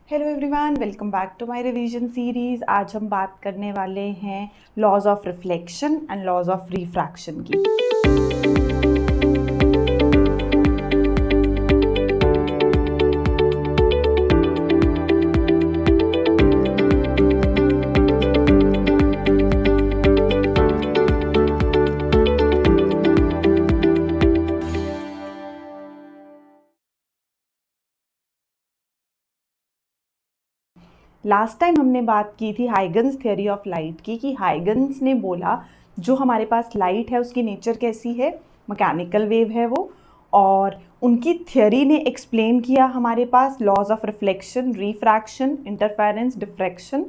Hello everyone, welcome back to my revision series. आज हम बात करने वाले हैं laws of reflection and laws of refraction की। लास्ट टाइम हमने बात की थी हाइगन्स थ्योरी ऑफ लाइट की, कि हाइगन्स ने बोला जो हमारे पास लाइट है उसकी नेचर कैसी है, मैकेनिकल वेव है वो, और उनकी थ्योरी ने एक्सप्लेन किया हमारे पास laws of reflection, refraction, interference, diffraction,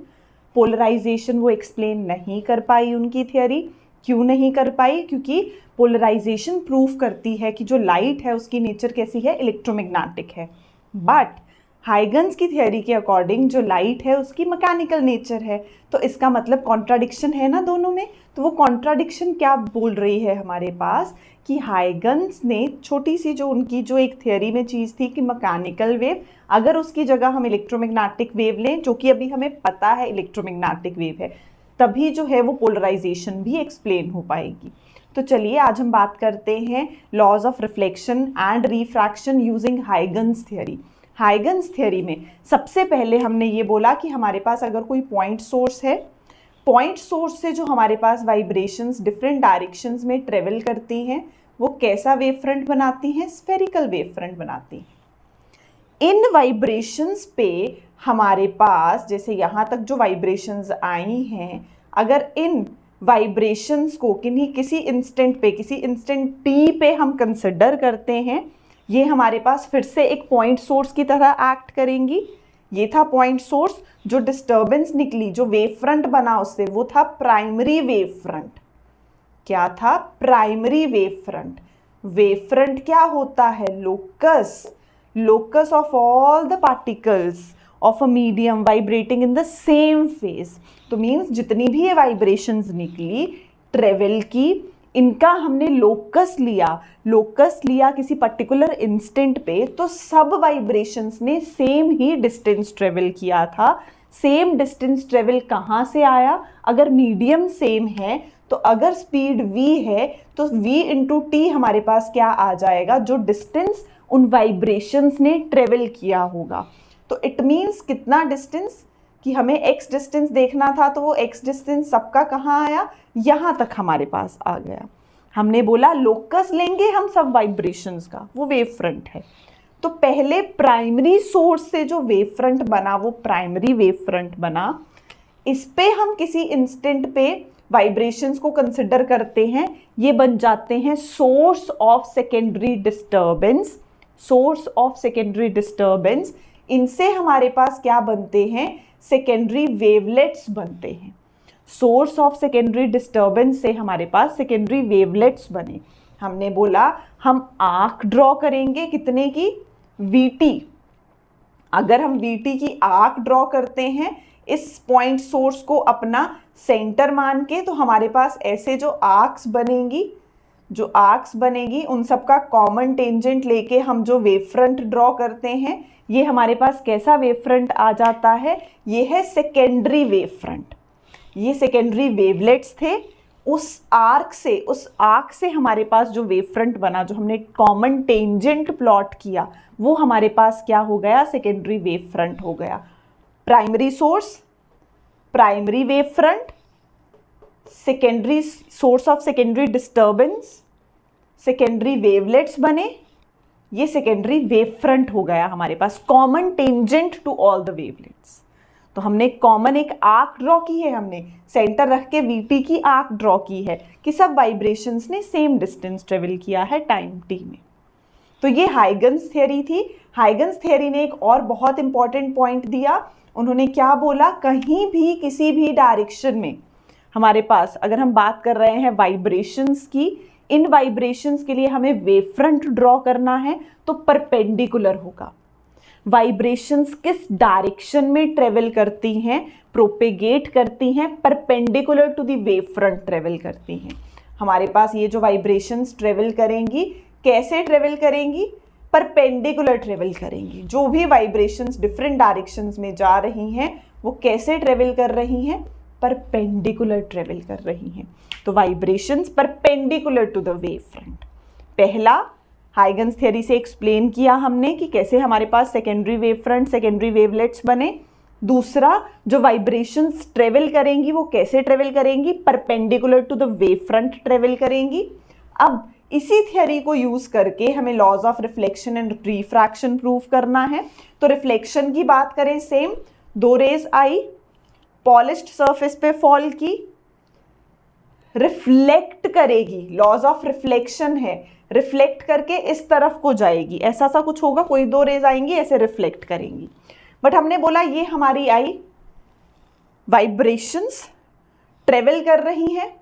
polarisation वो एक्सप्लेन नहीं कर पाई उनकी थ्योरी। क्यों नहीं कर पाई? क्योंकि पोलराइजेशन प्रूव करती है कि जो लाइट है उसकी नेचर कैसी है, इलेक्ट्रोमैग्नेटिक है। बट हाइगन्स की थ्योरी के अकॉर्डिंग जो लाइट है उसकी मैकेनिकल नेचर है। तो इसका मतलब कॉन्ट्राडिक्शन है ना दोनों में। तो वो कॉन्ट्राडिक्शन क्या बोल रही है हमारे पास, कि हाइगन्स ने छोटी सी जो उनकी जो एक थ्योरी में चीज़ थी कि मैकेनिकल वेव, अगर उसकी जगह हम इलेक्ट्रोमैग्नेटिक वेव लें, जो कि अभी हमें पता है इलेक्ट्रोमैग्नेटिक वेव है, तभी जो है वो पोलराइजेशन भी एक्सप्लेन हो पाएगी। तो चलिए आज हम बात करते हैं laws of reflection and refraction using Huygens theory. Huygens theory में सबसे पहले हमने ये बोला कि हमारे पास अगर कोई पॉइंट सोर्स है, पॉइंट सोर्स से जो हमारे पास वाइब्रेशंस डिफरेंट डायरेक्शंस में ट्रेवल करती हैं, वो कैसा वेव फ्रंट बनाती हैं? स्फेरिकल वेव फ्रंट बनाती हैं। इन वाइब्रेशंस पे हमारे पास, जैसे यहाँ तक जो वाइब्रेशंस आई हैं, अगर इन वाइब्रेशंस को किसी इंस्टेंट पे, किसी इंस्टेंट टी पे हम कंसिडर करते हैं, ये हमारे पास फिर से एक पॉइंट सोर्स की तरह एक्ट करेंगी। ये था पॉइंट सोर्स, जो डिस्टर्बेंस निकली, जो वेव फ्रंट बना उससे, वो था प्राइमरी वेव फ्रंट। क्या था? Primary wave front. Wave front क्या होता है? Locus of all the particles of a medium vibrating in the same phase. तो मीन्स जितनी भी ये वाइब्रेशंस निकली, ट्रेवल की, इनका हमने लोकस लिया किसी पर्टिकुलर इंस्टेंट पे, तो सब वाइब्रेशंस ने सेम ही डिस्टेंस ट्रेवल किया था। सेम डिस्टेंस ट्रेवल कहाँ से आया? अगर मीडियम सेम है, तो अगर स्पीड v है तो v इंटू टी हमारे पास क्या आ जाएगा? जो डिस्टेंस उन वाइब्रेशंस ने ट्रेवल किया होगा। तो इट मीन्स कितना डिस्टेंस, कि हमें x डिस्टेंस देखना था, तो वो x डिस्टेंस सबका कहाँ आया? यहाँ तक हमारे पास आ गया। हमने बोला लोकस लेंगे हम सब वाइब्रेशंस का, वो वेव फ्रंट है। तो पहले प्राइमरी सोर्स से जो वेव फ्रंट बना, वो प्राइमरी वेव फ्रंट बना। इस पे हम किसी इंस्टेंट पे वाइब्रेशंस को कंसिडर करते हैं, ये बन जाते हैं source of secondary disturbance. Source of secondary disturbance, इनसे हमारे पास क्या बनते हैं? सेकेंडरी वेवलेट्स बनते हैं। सोर्स ऑफ सेकेंडरी डिस्टर्बेंस से हमारे पास सेकेंडरी वेवलेट्स बने। हमने बोला हम आर्क ड्रॉ करेंगे, कितने की? VT। अगर हम VT की आर्क ड्रॉ करते हैं, इस पॉइंट सोर्स को अपना सेंटर मान के, तो हमारे पास ऐसे जो आर्क्स बनेगी, उन सबका कॉमन टेंजेंट लेके हम जो वेव फ्रंट ड्रॉ करते हैं, ये हमारे पास कैसा वेव फ्रंट आ जाता है? ये है सेकेंडरी वेव फ्रंट। ये सेकेंडरी वेवलेट्स थे। उस आर्क से हमारे पास जो वेव फ्रंट बना, जो हमने कॉमन टेंजेंट प्लॉट किया, वो हमारे पास क्या हो गया? सेकेंडरी वेव फ्रंट हो गया। Primary source, primary wave front, secondary source of secondary disturbance, secondary wavelets बने, ये सेकेंडरी वेव फ्रंट हो गया हमारे पास, common tangent to all the wavelets. तो हमने कॉमन एक आर्क ड्रॉ की है, हमने सेंटर रख के VT की आर्क ड्रॉ की है, कि सब वाइब्रेशंस ने सेम डिस्टेंस ट्रेवल किया है टाइम t में। तो ये हाइगन्स थ्योरी थी। हाइगन्स थ्योरी ने एक और बहुत इंपॉर्टेंट पॉइंट दिया। उन्होंने क्या बोला? कहीं भी किसी भी डायरेक्शन में हमारे पास, अगर हम बात कर रहे हैं वाइब्रेशंस की, इन वाइब्रेशंस के लिए हमें वेव फ्रंट ड्रॉ करना है, तो परपेंडिकुलर होगा। वाइब्रेशंस किस डायरेक्शन में ट्रेवल करती हैं, प्रोपेगेट करती हैं? Perpendicular to the wave front travel करती हैं। हमारे पास ये जो वाइब्रेशंस ट्रेवल करेंगी, कैसे ट्रेवल करेंगी? परपेंडिकुलर ट्रेवल करेंगी। जो भी वाइब्रेशंस डिफरेंट डायरेक्शंस में जा रही हैं वो कैसे ट्रेवल कर रही हैं? परपेंडिकुलर ट्रेवल कर रही हैं। तो vibrations perpendicular to the wave front. पहला हाइगन्स थ्योरी से एक्सप्लेन किया हमने कि कैसे हमारे पास secondary wave front, secondary wavelets बने। दूसरा, जो वाइब्रेशंस ट्रेवल करेंगी वो कैसे ट्रेवल करेंगी? Perpendicular to the wave front travel करेंगी। अब इसी थ्योरी को यूज करके हमें laws of reflection and refraction prove करना है। तो रिफ्लेक्शन की बात करें, सेम, दो रेज आई, पॉलिश्ड सरफेस पे फॉल की, रिफ्लेक्ट करेगी, लॉज ऑफ रिफ्लेक्शन है, रिफ्लेक्ट करके इस तरफ को जाएगी, ऐसा सा कुछ होगा, कोई दो रेज आएंगी ऐसे रिफ्लेक्ट करेंगी। बट हमने बोला ये हमारी आई वाइब्रेशंस ट्रेवल कर रही हैं।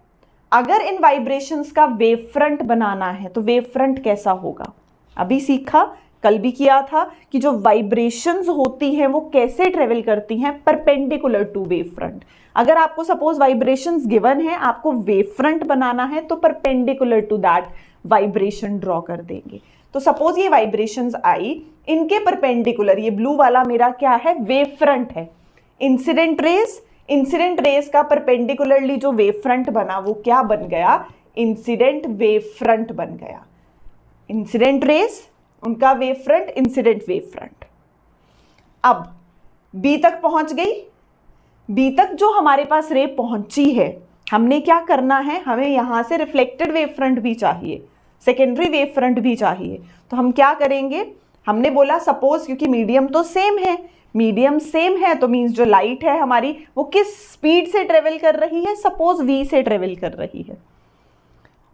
अगर इन वाइब्रेशंस का वेव फ्रंट बनाना है तो वेव फ्रंट कैसा होगा? अभी सीखा, कल भी किया था कि जो वाइब्रेशंस होती हैं वो कैसे ट्रेवल करती हैं? Perpendicular to wave front. अगर आपको सपोज वाइब्रेशंस गिवन है, आपको वेव फ्रंट बनाना है तो perpendicular to that vibration draw कर देंगे। तो सपोज ये वाइब्रेशंस आई, इनके परपेंडिकुलर ये ब्लू वाला मेरा क्या है? वेव फ्रंट है। इंसिडेंट रेस का परपेंडिकुलरली जो वेव फ्रंट बना वो क्या बन गया? इंसिडेंट वेव फ्रंट बन गया। इंसिडेंट रेस, उनका wave front incident wave front. अब बी तक पहुंच गई। बी तक जो हमारे पास रे पहुंची है, हमने क्या करना है? हमें यहां से रिफ्लेक्टेड वेव फ्रंट भी चाहिए, सेकेंडरी वेव फ्रंट भी चाहिए। तो हम क्या करेंगे? हमने बोला सपोज, क्योंकि मीडियम तो सेम है, मीडियम सेम है तो मीन्स जो लाइट है हमारी वो किस स्पीड से ट्रेवल कर रही है? सपोज v से ट्रेवल कर रही है,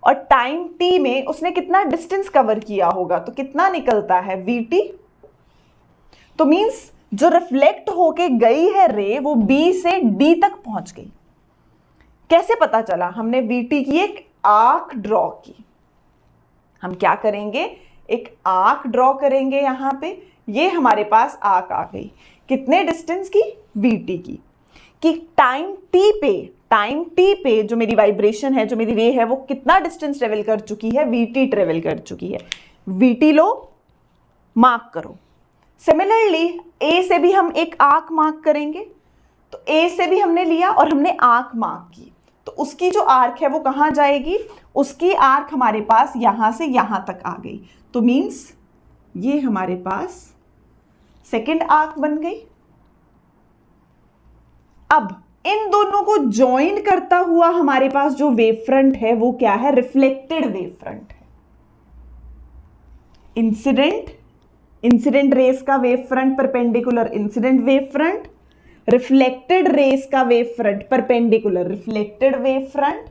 और टाइम t में उसने कितना डिस्टेंस कवर किया होगा? तो कितना निकलता है? vt। तो मीन्स जो रिफ्लेक्ट होके गई है रे वो b से d तक पहुंच गई। कैसे पता चला? हमने vt की एक आर्क ड्रॉ की। हम क्या करेंगे? एक आर्क ड्रॉ करेंगे यहां पे। ये हमारे पास आर्क आ गई, कितने डिस्टेंस की? vt की। कि टाइम t पे जो मेरी वाइब्रेशन है, जो मेरी रे है, वो कितना डिस्टेंस ट्रेवल कर चुकी है? vt ट्रेवल कर चुकी है। vt लो, मार्क करो। सिमिलरली a से भी हम एक आर्क मार्क करेंगे। तो a से भी हमने लिया और हमने आर्क मार्क की, तो उसकी जो आर्क है वो कहां जाएगी? उसकी आर्क हमारे पास यहां से यहां तक आ गई। तो मीन्स ये हमारे पास सेकेंड आर्क बन गई। अब इन दोनों को ज्वाइन करता हुआ हमारे पास जो वेव फ्रंट है वो क्या है? रिफ्लेक्टेड वेव फ्रंट है। इंसिडेंट रेस का wave front perpendicular incident wave front, reflected rays का wave front perpendicular reflected wave front.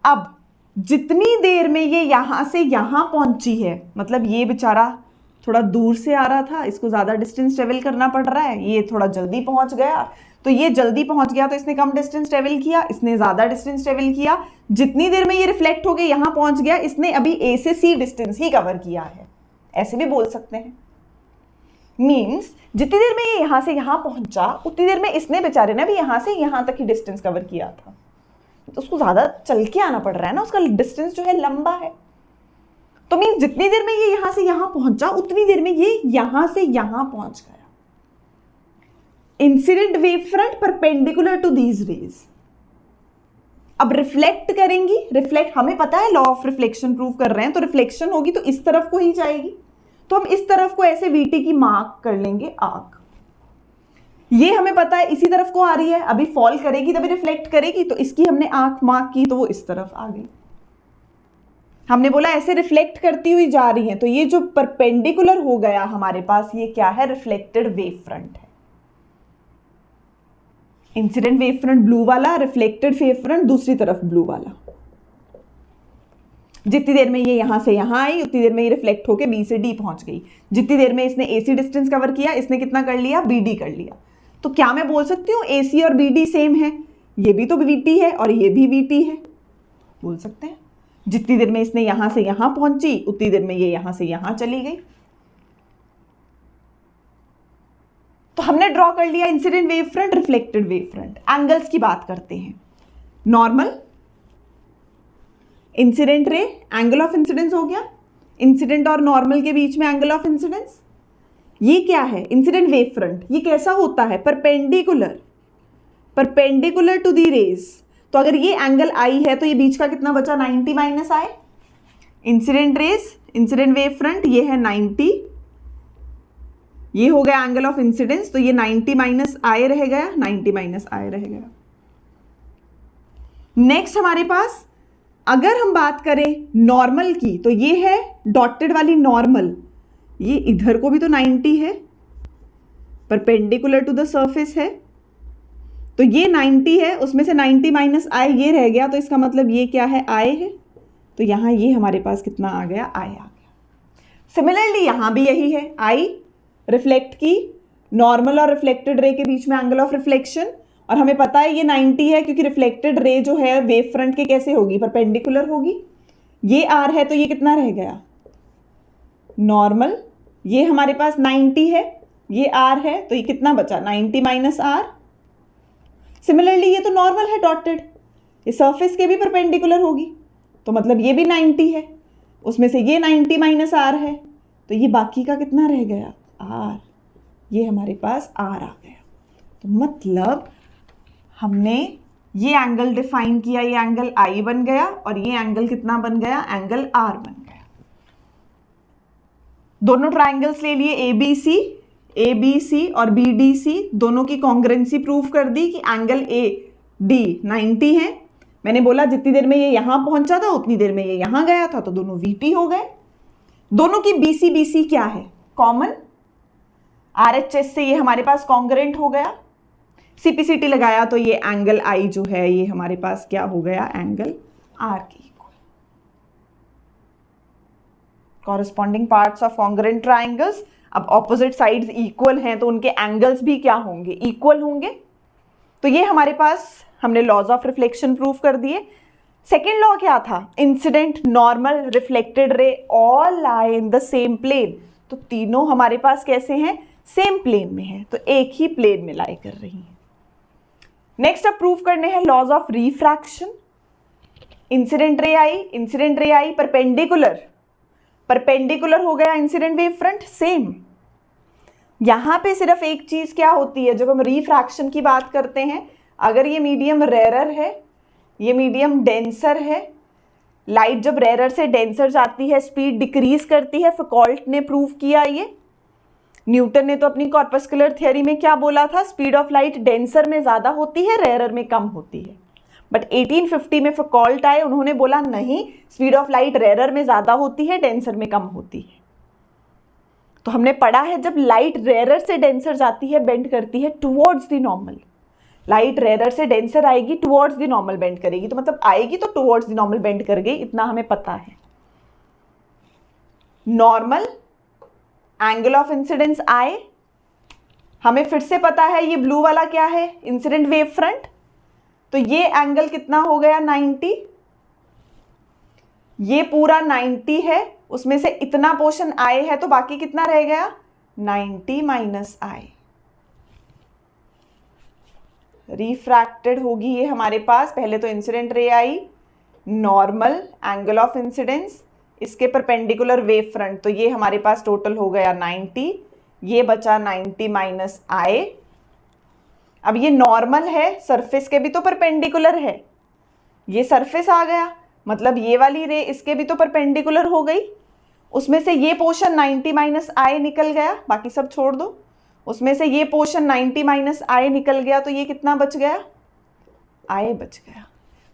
अब जितनी देर में ये यहां से यहां पहुंची है, मतलब ये बेचारा थोड़ा दूर से आ रहा था, इसको ज्यादा डिस्टेंस ट्रेवल करना पड़ रहा है, ये थोड़ा जल्दी पहुंच गया, तो ये जल्दी पहुंच गया तो इसने कम डिस्टेंस ट्रेवल किया, इसने ज्यादा डिस्टेंस ट्रेवल किया। जितनी देर में ये रिफ्लेक्ट होके यहां पहुंच गया, इसने अभी ए से सी डिस्टेंस ही कवर किया है, ऐसे भी बोल सकते हैं। मीन्स जितनी देर में ये यहां से यहां पहुंचा, उतनी देर में इसने बेचारे ने भी यहां से यहां तक ही डिस्टेंस कवर किया था, तो उसको ज्यादा चल के आना पड़ रहा है ना, उसका डिस्टेंस जो है लंबा है। तो मीन्स जितनी देर में ये यहां से यहां पहुंचा, उतनी देर में ये यहां से यहां पहुंच गया। Incident wave front perpendicular to these rays. अब रिफ्लेक्ट करेंगी, रिफ्लेक्ट हमें पता है लॉ ऑफ रिफ्लेक्शन प्रूव कर रहे हैं, तो रिफ्लेक्शन होगी तो इस तरफ को ही जाएगी, तो हम इस तरफ को ऐसे वीटी की मार्क कर लेंगे आर्क। ये हमें पता है इसी तरफ को आ रही है, अभी फॉल करेगी तभी रिफ्लेक्ट करेगी, तो इसकी हमने आंख मार्क की तो वो इस तरफ आ गई। हमने बोला ऐसे रिफ्लेक्ट करती हुई जा रही है, तो ये जो परपेंडिकुलर हो गया हमारे पास, ये क्या है? रिफ्लेक्टेड वेव फ्रंट है। इंसिडेंट वेव फ्रंट ब्लू वाला, रिफ्लेक्टेड वेव फ्रंट दूसरी तरफ ब्लू वाला। जितनी देर में ये यहां से यहां आई, उतनी देर में ये रिफ्लेक्ट होकर बी से डी पहुंच गई। जितनी देर में इसने एसी डिस्टेंस कवर किया, इसने कितना कर लिया? बीडी कर लिया। तो क्या मैं बोल सकती हूँ एसी और बीडी सेम है? ये भी तो वीटी है और ये भी वीटी है, बोल सकते हैं। जितनी देर में इसने यहां से यहां पहुंची, उतनी देर में ये यहां से यहां चली गई। तो हमने ड्रॉ कर लिया incident wave front, reflected wave front. Angles की बात करते हैं। Normal, incident ray, angle of incidence हो गया, इंसिडेंट और नॉर्मल के बीच में एंगल ऑफ इंसिडेंस। ये क्या है? Incident wave front. ये कैसा होता है? Perpendicular, perpendicular to the rays. तो अगर ये एंगल आई है तो ये बीच का कितना बचा? 90 minus i. Incident rays, incident wave front, ये है 90, ये हो गया एंगल ऑफ इंसिडेंस, तो ये 90 माइनस आई रह गया, 90 माइनस आई रह गया। नेक्स्ट हमारे पास अगर हम बात करें नॉर्मल की, तो ये है डॉटेड वाली नॉर्मल, ये इधर को भी तो 90 है, परपेंडिकुलर टू द सरफेस है, तो ये 90 है, उसमें से 90 माइनस आई ये रह गया, तो इसका मतलब ये क्या है? आई है। तो यहां ये हमारे पास कितना आ गया? आई आ गया। सिमिलरली यहां भी यही है, आई रिफ्लेक्ट की, नॉर्मल और रिफ्लेक्टेड रे के बीच में एंगल ऑफ रिफ्लेक्शन, और हमें पता है ये 90 है क्योंकि रिफ्लेक्टेड रे जो है वेव फ्रंट के कैसे होगी? परपेंडिकुलर होगी। ये आर है तो ये कितना रह गया? नॉर्मल। ये हमारे पास 90 है, ये आर है, तो ये कितना बचा? 90 माइनस आर। सिमिलरली ये तो नॉर्मल है डॉटेड, ये सरफेस के भी परपेंडिकुलर होगी, तो मतलब ये भी 90 है, उसमें से ये 90 माइनस आर है, तो ये बाकी का कितना रह गया? आर। ये हमारे पास आर आ गया। तो मतलब हमने ये एंगल डिफाइन किया, ये एंगल आई बन गया, और ये एंगल कितना बन गया? एंगल आर बन गया। दोनों ट्राइंगल्स ले लिए, ए बी सी और बी डी सी, दोनों की कॉन्ग्रुएंसी प्रूव कर दी कि एंगल ए डी 90 है। मैंने बोला जितनी देर में ये यहां पहुंचा था उतनी देर में ये यहां गया था, तो दोनों वीटी हो गए। दोनों की बीसी क्या है? कॉमन। आरएचएस से ये हमारे पास कॉन्ग्रुएंट हो गया, सीपीसीटी लगाया तो ये एंगल आई जो है ये हमारे पास क्या हो गया? एंगल आर के equal. Corresponding parts of congruent triangles. अब ऑपोजिट साइड्स इक्वल हैं तो उनके एंगल्स भी क्या होंगे? इक्वल होंगे। तो ये हमारे पास हमने लॉज ऑफ रिफ्लेक्शन प्रूफ कर दिए। सेकेंड लॉ क्या था? Incident, normal, reflected ray all lie in the same plane. तो तीनों हमारे पास कैसे हैं? सेम प्लेन में है, तो एक ही प्लेन में लाई कर रही हैं। नेक्स्ट अब प्रूफ करने हैं laws of refraction. Incident ray I perpendicular, perpendicular हो गया इंसिडेंट वेव फ्रंट, सेम। यहां पे सिर्फ एक चीज क्या होती है जब हम रिफ्रैक्शन की बात करते हैं, अगर ये मीडियम रेयर है, ये मीडियम डेंसर है, लाइट जब रेयर से डेंसर जाती है स्पीड डिक्रीज करती है। फुकॉल्ट ने प्रूव किया ये। न्यूटन ने तो अपनी कॉर्पस्कुलर थ्योरी में क्या बोला था? स्पीड ऑफ लाइट डेंसर में ज़्यादा होती है, रेयर में कम होती है। बट 1850 में फुकॉल्ट आए, उन्होंने बोला नहीं, स्पीड ऑफ लाइट रेयर में ज़्यादा होती है, डेंसर में कम होती है। तो हमने पढ़ा है जब लाइट रेयर से डेंसर जाती है बेंड करती है towards the normal. Light rare से डेंसर आएगी, टुवर्ड्स द नॉर्मल बेंड करेगी, तो मतलब आएगी तो टुवर्ड्स द नॉर्मल बेंड कर गई, इतना हमें पता है। नॉर्मल, एंगल ऑफ इंसिडेंस आई, हमें फिर से पता है ये ब्लू वाला क्या है? Incident wave front. तो ये एंगल कितना हो गया? 90। ये पूरा 90 है, उसमें से इतना पोर्शन आई है, तो बाकी कितना रह गया? 90 माइनस आई। रिफ्रैक्टेड होगी ये हमारे पास, पहले तो incident ray I, normal, angle of incidence, इसके परपेंडिकुलर वेव फ्रंट, तो ये हमारे पास टोटल हो गया 90, ये बचा 90 माइनस आई। अब ये नॉर्मल है, सरफेस के भी तो परपेंडिकुलर है, ये सरफेस आ गया, मतलब ये वाली रे इसके भी तो परपेंडिकुलर हो गई। उसमें से ये पोर्शन 90 माइनस आई निकल गया, बाकी सब छोड़ दो। उसमें से ये पोर्शन 90 माइनस आई निकल गया, तो ये कितना बच गया? आई बच गया।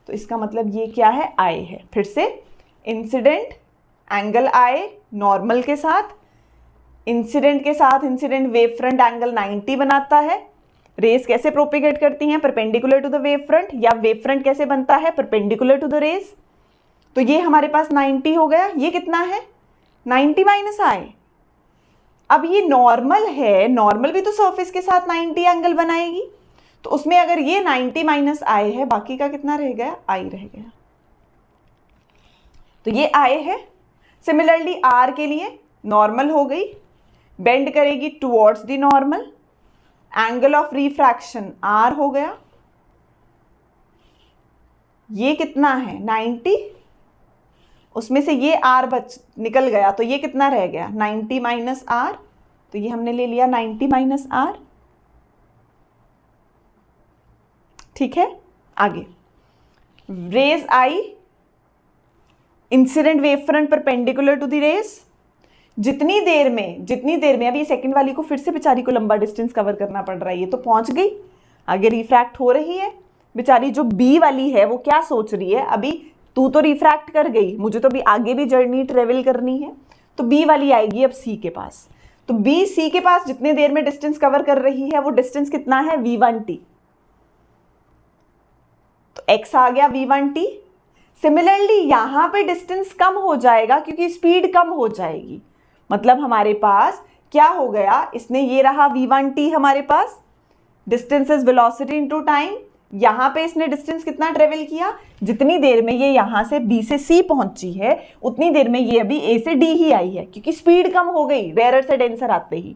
तो इसका मतलब ये क्या है? आई है। फिर से इंसिडेंट, एंगल आई नॉर्मल के साथ, इंसिडेंट के साथ इंसिडेंट वेव फ्रंट एंगल 90 बनाता है। रेस कैसे प्रोपेगेट करती हैं? Perpendicular to the wave front, या वेव फ्रंट कैसे बनता है? Perpendicular to the rays. तो ये हमारे पास 90 हो गया, ये कितना है? 90 माइनस आई। अब ये नॉर्मल है, नॉर्मल भी तो सरफेस के साथ 90 एंगल बनाएगी, तो उसमें अगर ये 90 माइनस आई है, बाकी का कितना रह गया? आई रह गया। तो ये आई है। सिमिलरली आर के लिए नॉर्मल हो गई, बेंड करेगी towards the normal, angle of refraction r हो गया, ये कितना है? 90, उसमें से ये r निकल गया, तो ये कितना रह गया 90 माइनस r, तो ये हमने ले लिया 90 माइनस r। ठीक है, आगे रेज आई incident wave front perpendicular to the rays. जितनी देर में अभी ये सेकंड वाली को फिर से बेचारी को लंबा डिस्टेंस कवर करना पड़ रहा है, ये तो पहुंच गई, आगे रिफ्रैक्ट हो रही है बेचारी। जो बी वाली है वो क्या सोच रही है, अभी तू तो रिफ्रैक्ट कर गई, मुझे तो अभी आगे भी जर्नी ट्रेवल करनी है, तो बी वाली आएगी अब सी के पास। तो बी सी के पास जितने देर में डिस्टेंस कवर कर रही है वो डिस्टेंस कितना है v1t, तो x आ गया v1t। सिमिलरली यहां पे डिस्टेंस कम हो जाएगा क्योंकि स्पीड कम हो जाएगी, मतलब हमारे पास क्या हो गया, इसने ये रहा v1t हमारे पास, distance is velocity into time. यहां पे इसने डिस्टेंस कितना ट्रेवल किया, जितनी देर में ये यहां से b से c पहुंची है उतनी देर में ये अभी a से d ही आई है, क्योंकि स्पीड कम हो गई, रेयर से डेंसर आते ही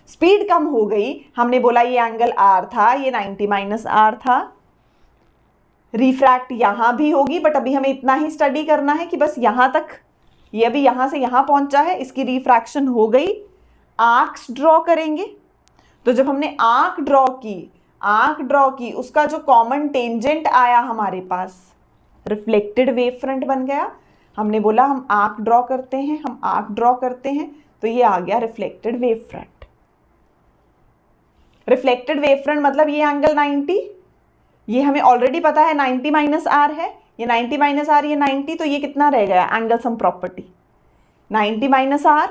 स्पीड कम हो गई। हमने बोला ये एंगल r था, ये 90 माइनस r था। रिफ्रैक्ट यहां भी होगी, बट अभी हमें इतना ही स्टडी करना है कि बस यहां तक, ये अभी यहां से यहां पहुंचा है, इसकी रिफ्रैक्शन हो गई। आर्क्स ड्रॉ करेंगे, तो जब हमने आर्क ड्रॉ की उसका जो कॉमन टेंजेंट आया हमारे पास रिफ्लेक्टेड वेव फ्रंट बन गया। हमने बोला हम आर्क ड्रॉ करते हैं, तो ये आ गया reflected wave front. Reflected wave front मतलब ये एंगल 90, ये हमें ऑलरेडी पता है 90 माइनस आर है, ये 90 माइनस आर, ये 90, तो ये कितना रह गया angle sum property 90 minus r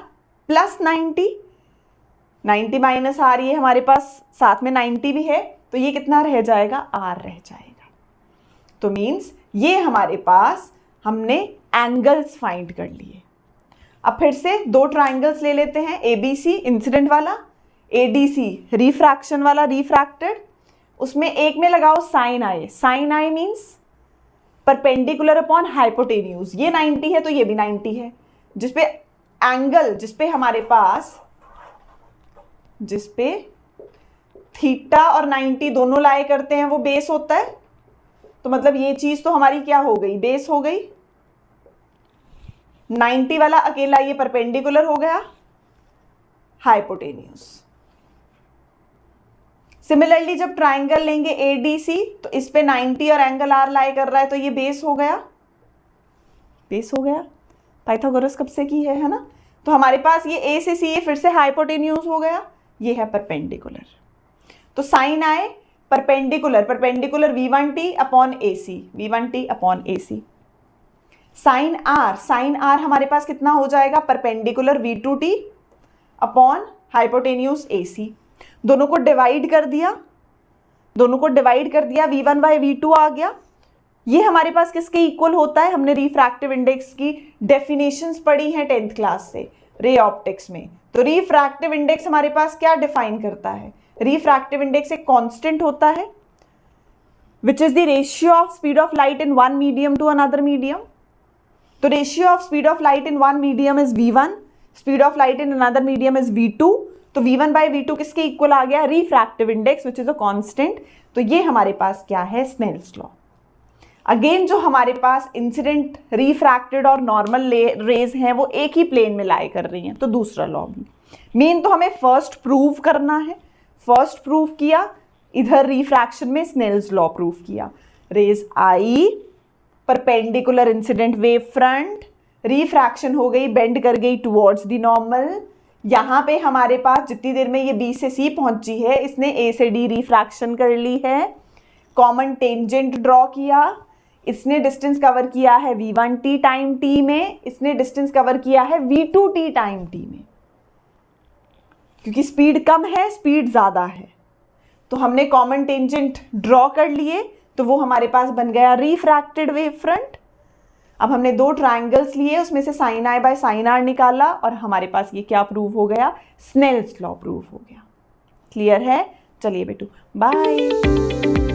plus 90 minus r, ये हमारे पास साथ में 90 भी है, तो ये कितना रह जाएगा आर रह जाएगा। तो मीन्स ये हमारे पास हमने एंगल्स फाइंड कर लिए। अब फिर से दो ट्राइंगल्स ले लेते हैं, ABC इंसिडेंट वाला, ADC रिफ्रैक्शन वाला, रिफ्रैक्टेड। उसमें एक में लगाओ sine i means perpendicular upon hypotenuse. ये 90 है तो ये भी 90 है, जिसपे एंगल, जिसपे थीटा और 90 दोनों लाए करते हैं वो बेस होता है। तो मतलब ये चीज तो हमारी क्या हो गई, बेस हो गई। 90 वाला अकेला ये परपेंडिकुलर हो गया, हाइपोटेन्यूज। सिमिलरली जब ट्राइंगल लेंगे ADC, तो इस पे 90 और एंगल R लाई कर रहा है, तो ये बेस हो गया। पाइथागोरस कब से की है ना। तो हमारे पास ये A से C फिर से हाइपोटेन्यूज हो गया, ये है परपेंडिकुलर। तो sine i perpendicular V1t upon AC। Sine R हमारे पास कितना हो जाएगा, perpendicular V2t upon hypotenuse AC। दोनों को डिवाइड कर दिया, V1 बाय V2 आ गया। ये हमारे पास किसके इक्वल होता है, हमने रिफ्रैक्टिव इंडेक्स की डेफिनेशंस पढ़ी हैं 10th क्लास से रे ऑप्टिक्स में। तो रिफ्रैक्टिव इंडेक्स हमारे पास क्या डिफाइन करता है, रिफ्रैक्टिव इंडेक्स एक कांस्टेंट होता है which is the ratio of speed of light in one medium to another medium. तो ratio of speed of light in one medium is V1, speed of light in another medium is V2। तो V1 by V2 किसके equal आ गया, refractive index which is a constant. तो ये हमारे पास क्या है, स्नेल्स लॉ। अगेन जो हमारे पास इंसिडेंट, रिफ्रैक्टेड और नॉर्मल रेज हैं वो एक ही प्लेन में लाई कर रही हैं, तो दूसरा लॉ भी। मेन तो हमें फर्स्ट प्रूव करना है, फर्स्ट प्रूव किया, इधर रिफ्रैक्शन में स्नेल्स लॉ प्रूव किया। Rays i perpendicular incident wave front, refraction हो गई, बेंड कर गई टुवर्ड्स द नॉर्मल। यहाँ पे हमारे पास जितनी देर में ये B से C पहुंची है, इसने A से D रिफ्रैक्शन कर ली है, कॉमन टेंजेंट ड्रॉ किया, इसने डिस्टेंस कवर किया है V1t टाइम t में, इसने डिस्टेंस कवर किया है V2t टाइम t में। क्योंकि स्पीड कम है, स्पीड ज्यादा है, तो हमने कॉमन टेंजेंट ड्रॉ कर लिए, तो वो हमारे पास बन गया रिफ्रैक्टेड वेव फ्रंट। अब हमने दो ट्राइंगल्स लिए, उसमें से sine i by sine r निकाला, और हमारे पास ये क्या प्रूव हो गया, स्नेल्स लॉ प्रूव हो गया। क्लियर है, चलिए बेटू बाय।